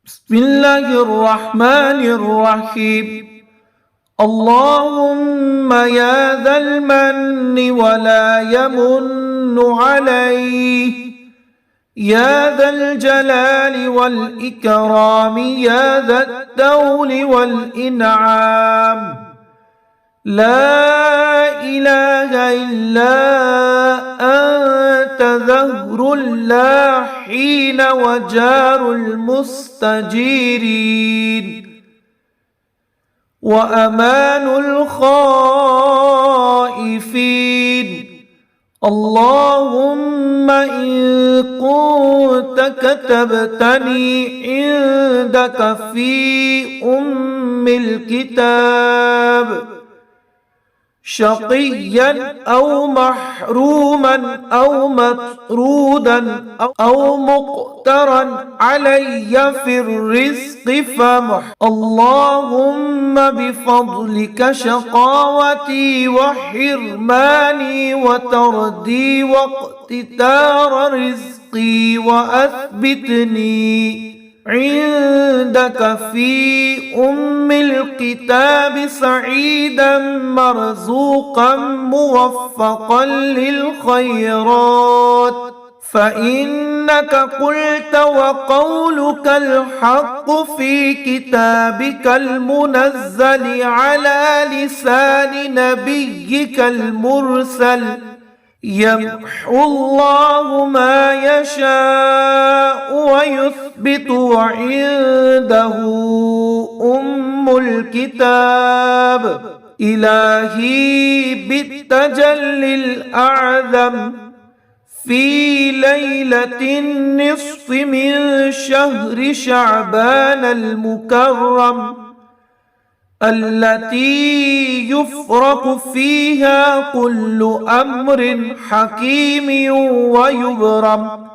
بسم الله الرحمن الرحيم. اللهم يا ذا المن ولا يمن عليه، يا ذا الجلال والإكرام، يا ذا الدول والإنعام، لا إله إلا أنت ذهر اللاحين وجار المستجيرين وأمان الخائفين. اللهم إن كنت كتبتني عندك في الكتاب شقيا أو محروما أو مطرودا أو مقترا علي في الرزق فمح. اللهم بفضلك شقاوتي وحرماني وتردي واقتتار رزقي وأثبتني عندك في الكتاب سعيدا مرزوقا موفقا للخيرات، فإنك قلت وقولك الحق في كتابك المنزل على لسان نبيك المرسل: يمحو الله ما يشاء ويثبت وعنده الكتاب. إلهي بالتجلي الأعظم في ليلة النصف من شهر شعبان المكرم التي يفرق فيها كل أمر حكيم ويبرم،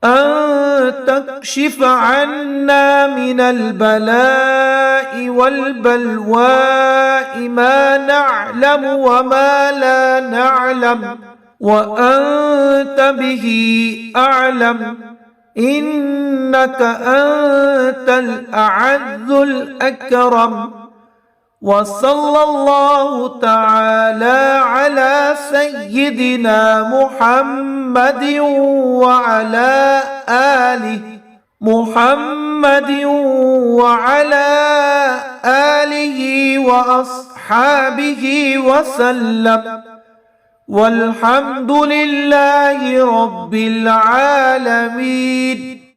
أن تكشف عنا من البلاء والبلواء ما نعلم وما لا نعلم، وأنت به أعلم، إنك أنت الأعز الأكرم. وصلى الله تعالى على سيدنا محمد وعلى آله وأصحابه وسلم، والحمد لله رب العالمين.